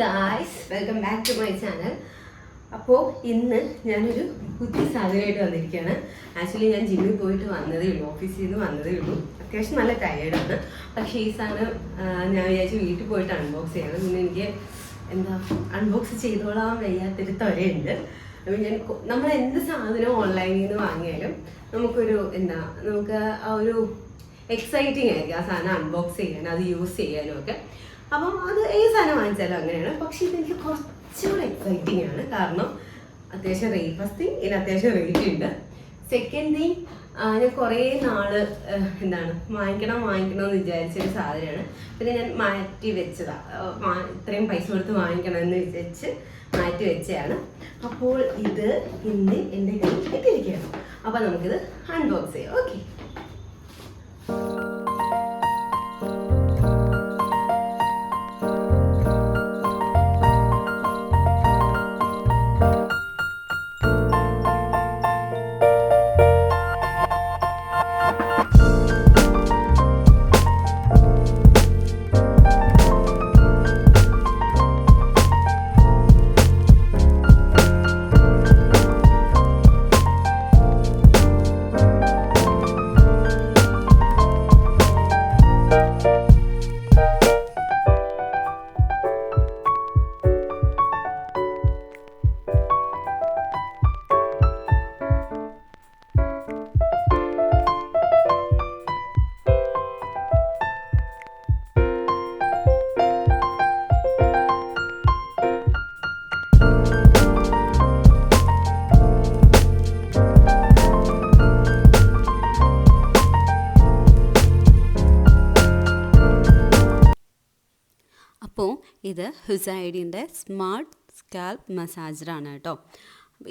Guys, welcome back to my channel. അപ്പോൾ ഇന്ന് ഞാനൊരു പുതിയ സാധനമായിട്ട് വന്നിരിക്കുകയാണ്. ആക്ച്വലി ഞാൻ ജിമ്മിൽ പോയിട്ട് വന്നതേ ഉള്ളൂ, ഓഫീസിൽ നിന്ന് വന്നതേ ഉള്ളൂ. അത്യാവശ്യം നല്ല ടയേർഡാണ്. പക്ഷേ ഈ സാധനം ഞാൻ വിചാരിച്ചു വീട്ടിൽ പോയിട്ട് അൺബോക്സ് ചെയ്യണം. പിന്നെ എനിക്ക് അൺബോക്സ് ചെയ്തോളാൻ വയ്യാത്തൊരു ത്വരയുണ്ട്. ഞാൻ നമ്മൾ എന്ത് സാധനം ഓൺലൈനിൽ നിന്ന് വാങ്ങിയാലും നമുക്കൊരു നമുക്ക് ആ ഒരു എക്സൈറ്റിംഗ് ആയിരിക്കും ആ സാധനം അൺബോക്സ് ചെയ്യാനും അത് യൂസ് ചെയ്യാനും ഒക്കെ. അപ്പം അത് ഈ സാധനം വാങ്ങിച്ചാലും അങ്ങനെയാണ്. പക്ഷെ ഇതെനിക്ക് കുറച്ചുകൂടെ എക്സൈറ്റിംഗ് ആണ്. കാരണം അത്യാവശ്യം റേറ്റ്, ഫസ്റ്റ് തിങ് ഇതിന് അത്യാവശ്യം റേറ്റ് ഉണ്ട്. സെക്കൻഡ് തിങ്, ഞാൻ കുറേ നാള് വാങ്ങിക്കണം എന്ന് വിചാരിച്ചൊരു സാധനമാണ്. പിന്നെ ഞാൻ മാറ്റി വെച്ചതാണ്, ഇത്രയും പൈസ കൊടുത്ത് വാങ്ങിക്കണം എന്ന് വിചാരിച്ച് മാറ്റി വെച്ചതാണ്. അപ്പോൾ ഇത് ഇന്ന് എൻ്റെ കയ്യിൽ കിട്ടിയിരിക്കുകയാണ്. അപ്പോൾ നമുക്കിത് അൺബോക്സ് ചെയ്യാം. ഓക്കെ, അപ്പോൾ ഇത് ഹുസൈഡിൻ്റെ സ്മാർട്ട് സ്കാൽപ്പ് മസാജറാണ് കേട്ടോ.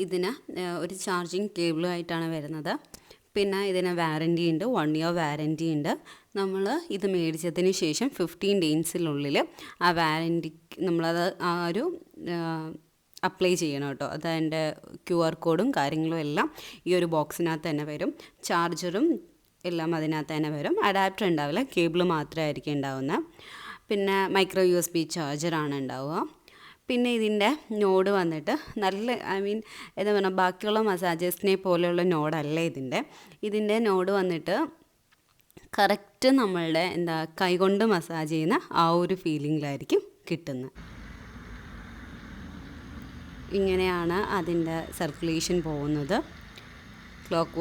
ഇതിന് ഒരു ചാർജിങ് കേബിളുമായിട്ടാണ് വരുന്നത്. പിന്നെ ഇതിന് വാറൻറ്റി ഉണ്ട്, 1 year വാറൻറ്റി ഉണ്ട്. നമ്മൾ ഇത് മേടിച്ചതിന് ശേഷം 15 ഡേയ്സിനുള്ളിൽ ആ വാറൻറ്റി നമ്മളത് ആ ഒരു അപ്ലൈ ചെയ്യണം കേട്ടോ. അത് അതിൻ്റെ QR കോഡും കാര്യങ്ങളും എല്ലാം ഈ ഒരു ബോക്സിനകത്ത് തന്നെ വരും. ചാർജറും എല്ലാം അതിനകത്ത് തന്നെ വരും. അഡാപ്റ്റർ ഉണ്ടാവില്ല, കേബിൾ മാത്രമായിരിക്കും ഉണ്ടാവുന്നത്. പിന്നെ മൈക്രോ USB ചാർജറാണ് ഉണ്ടാവുക. പിന്നെ ഇതിൻ്റെ നോഡ് വന്നിട്ട് എന്താ പറയുക, ബാക്കിയുള്ള മസാജേഴ്സിനെ പോലെയുള്ള നോഡല്ല ഇതിൻ്റെ നോഡ് വന്നിട്ട് കറക്റ്റ് നമ്മളുടെ കൈകൊണ്ട് മസാജ് ചെയ്യുന്ന ആ ഒരു ഫീലിങ്ങിലായിരിക്കും കിട്ടുന്നത്. ഇങ്ങനെയാണ് അതിൻ്റെ സർക്കുലേഷൻ പോകുന്നത്. ക്ലോക്ക്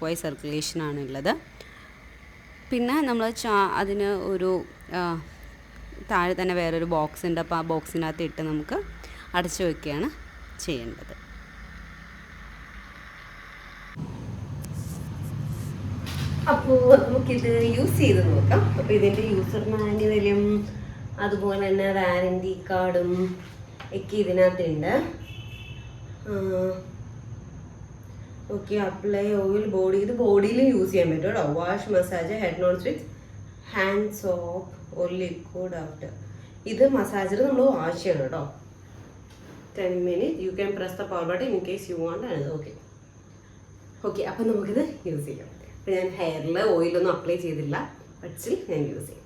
വൈസ് സർക്കുലേഷനാണുള്ളത്. പിന്നെ നമ്മൾ അതിന് ഒരു താഴെ തന്നെ വേറൊരു ബോക്സ് ഉണ്ട്. അപ്പോൾ ആ ബോക്സിനകത്ത് ഇട്ട് നമുക്ക് അടച്ചു വയ്ക്കുകയാണ് ചെയ്യേണ്ടത്. അപ്പോൾ നമുക്കിത് യൂസ് ചെയ്ത് നോക്കാം. അപ്പോൾ ഇതിൻ്റെ യൂസർ മാനുവലും അതുപോലെ തന്നെ വാറൻറ്റി കാർഡും ഒക്കെ ഇതിനകത്തുണ്ട്. ഓക്കെ, അപ്ലൈ ഓയിൽ ബോഡി, ഇത് ബോഡിയിൽ യൂസ് ചെയ്യാൻ പറ്റും കേട്ടോ. Wash massage head notes with hand soap or liquid after. ഇത് മസാജർ നമ്മൾ വാഷ് ചെയ്യണം കേട്ടോ. 10 minutes you can press the power button in case you want ആണ്. ഓക്കെ, അപ്പം നമുക്കിത് യൂസ് ചെയ്യാം. അപ്പം ഞാൻ ഹെയറിൽ ഓയിലൊന്നും അപ്ലൈ ചെയ്തില്ല, പക്ഷേ ഞാൻ യൂസ് ചെയ്യാം.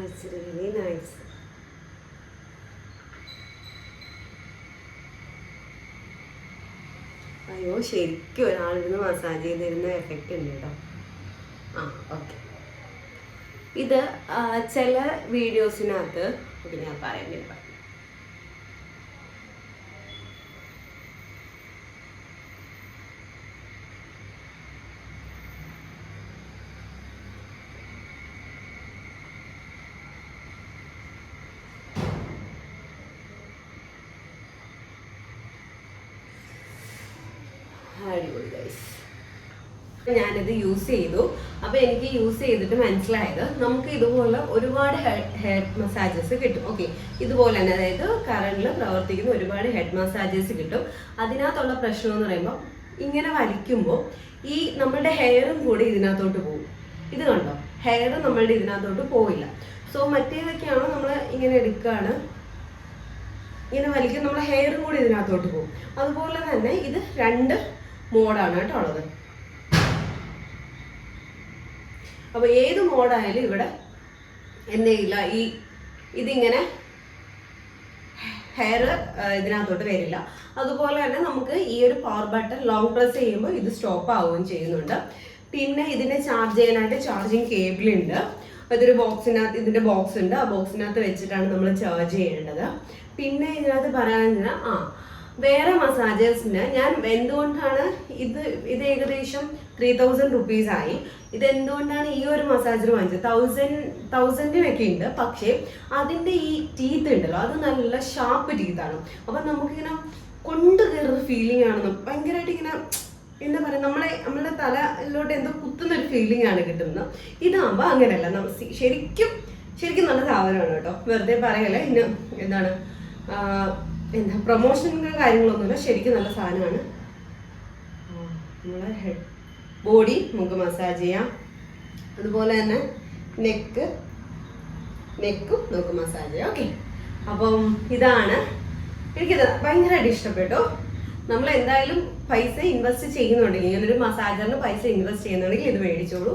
It's really nice. അയ്യോ, ശരിക്കും ഒരാളിരുന്ന് മസാജ് ചെയ്തിരുന്ന എഫക്റ്റ് ഉണ്ട് കേട്ടോ. ഓക്കെ, ഇത് ചില വീഡിയോസിനകത്ത് ഞാൻ പറയുന്നില്ല. അടിപൊളി ഗൈസ്. ഞാനിത് യൂസ് ചെയ്തു. അപ്പോൾ എനിക്ക് യൂസ് ചെയ്തിട്ട് മനസ്സിലായത് നമുക്ക് ഇതുപോലെ ഒരുപാട് ഹെഡ് മസാജസ് കിട്ടും. ഓക്കെ, ഇതുപോലെ തന്നെ, അതായത് കറണ്ടിൽ പ്രവർത്തിക്കുന്ന ഒരുപാട് ഹെഡ് മസാജസ് കിട്ടും. അതിനകത്തുള്ള പ്രശ്നം എന്ന് പറയുമ്പോൾ ഇങ്ങനെ വലിക്കുമ്പോൾ ഈ നമ്മളുടെ ഹെയറും കൂടി ഇതിനകത്തോട്ട് പോകും. ഇത് കണ്ടോ, ഹെയർ നമ്മളുടെ ഇതിനകത്തോട്ട് പോവില്ല. സോ മറ്റേതൊക്കെയാണോ നമ്മൾ ഇങ്ങനെ എടുക്കുകയാണ്, ഇങ്ങനെ വലിക്കും, നമ്മുടെ ഹെയറും കൂടി ഇതിനകത്തോട്ട് പോകും. അതുപോലെ തന്നെ ഇത് 2 മോഡാണ് കേട്ടോ ഉള്ളത്. അപ്പോൾ ഏത് മോഡായാലും ഇവിടെ എന്തെയില്ല, ഇതിങ്ങനെ ഹെയർ ഇതിനകത്തോട്ട് വരില്ല. അതുപോലെ തന്നെ നമുക്ക് ഈ ഒരു പവർ ബട്ടൺ ലോങ് പ്രസ് ചെയ്യുമ്പോൾ ഇത് സ്റ്റോപ്പ് ആവുകയും ചെയ്യുന്നുണ്ട്. പിന്നെ ഇതിനെ ചാർജ് ചെയ്യാനായിട്ട് ചാർജിങ് കേബിൾ ഉണ്ട്. ഇതൊരു ബോക്സിനകത്ത്, ഇതിന്റെ ബോക്സ് ഉണ്ട്, ആ ബോക്സിനകത്ത് വെച്ചിട്ടാണ് നമ്മൾ ചാർജ് ചെയ്യേണ്ടത്. പിന്നെ ഇതിനകത്ത് പറയാൻ വേറെ മസാജേഴ്സിന് ഞാൻ എന്തുകൊണ്ടാണ് ഇത് ഏകദേശം 3000 rupees ആയി. ഇതെന്തുകൊണ്ടാണ് ഈ ഒരു മസാജർ വാങ്ങിച്ചത്? 1000 ഉണ്ട്. പക്ഷേ അതിന്റെ ഈ ടീത്ത് ഉണ്ടല്ലോ, അത് നല്ല ഷാർപ്പ് ടീത്താണ്. അപ്പൊ നമുക്കിങ്ങനെ കൊണ്ടു കയറുന്ന ഫീലിംഗ് ആണ്. ഭയങ്കരമായിട്ട് ഇങ്ങനെ എന്താ പറയുക, നമ്മളുടെ തലയിലോട്ട് എന്തോ കുത്തുന്നൊരു ഫീലിംഗ് ആണ് കിട്ടുന്നത്. ഇതാകുമ്പോൾ അങ്ങനെയല്ല, ശരിക്കും നല്ല സാധനമാണ് കേട്ടോ. വെറുതെ പറയല്ലേ, ഇന്ന് എന്താണ് പ്രൊമോഷനും കാര്യങ്ങളൊന്നുമില്ല, ശരിക്കും നല്ല സാധനമാണ്. നമ്മളെ ഹെഡ് ബോഡി നമുക്ക് മസാജ് ചെയ്യാം. അതുപോലെ തന്നെ നെക്കും നമുക്ക് മസാജ് ചെയ്യാം. ഓക്കെ, അപ്പം ഇതാണ് എനിക്കിത് ഭയങ്കരമായിട്ട് ഇഷ്ടപ്പെട്ടു. നമ്മൾ എന്തായാലും പൈസ ഇൻവെസ്റ്റ് ചെയ്യുന്നുണ്ടെങ്കിൽ, ഇങ്ങനൊരു മസാജറിന് പൈസ ഇൻവെസ്റ്റ് ചെയ്യുന്നുണ്ടെങ്കിൽ ഇത് മേടിച്ചോളൂ.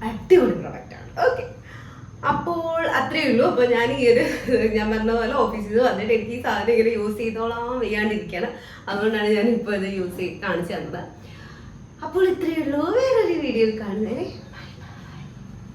അടിപൊളി പ്രൊഡക്റ്റാണ്. ഓക്കെ, അപ്പോൾ അത്രയേ ഉള്ളൂ. അപ്പോൾ ഞാൻ പറഞ്ഞ പോലെ ഓഫീസിൽ നിന്ന് വന്നിട്ട് എനിക്ക് ഈ സാധനം ഇങ്ങനെ യൂസ് ചെയ്തോളാൻ വയ്യാണ്ടിരിക്കുകയാണ്. അതുകൊണ്ടാണ് ഞാൻ ഇപ്പോൾ ഇത് കാണിച്ചു തന്നത്. അപ്പോൾ ഇത്രയേ ഉള്ളൂ. വേറൊരു വീഡിയോയിൽ കാണുന്നേ.